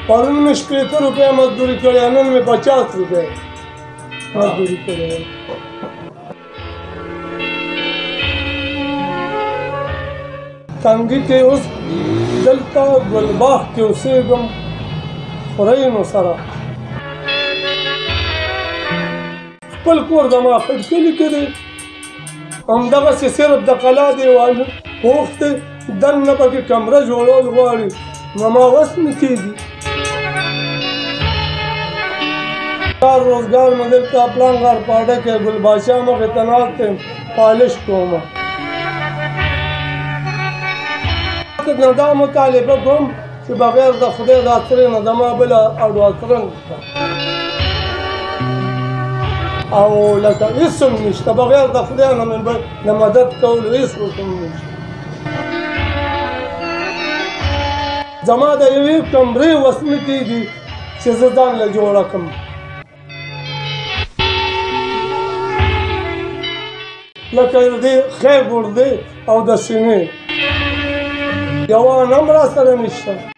پرون مې 80 روپۍ مزدوري کړې، نن مې 50 روپۍ مزدوري کړې. تنګي کې اوس دلته ګلباغ کې اوسېږم خورینو سره. خپل کور زما خټکلي کې دی، همدغسې صرف د قلا دیوال پوخ دی، دننه پکې کمره جوړول غواړي، زما وس نه کېږي. کار روزګار مې دلته پلان غار پاډه کې ګل باچا مخې ته ناست یم، پالش کومه. دا مطالبه کوم چې بغیر د خدای د عطرې نه زما بله اډو عطره نشته او لکه هېڅ هم نشته، بغیر د خدای نه مې د مدد کولو هېڅ حکم نشته. زما د یوې کمرې وس نه کېږي چې زه ځان له جوړه کړم. لکه د دې خې ګردې او د سینې یوه هم را سره نشته.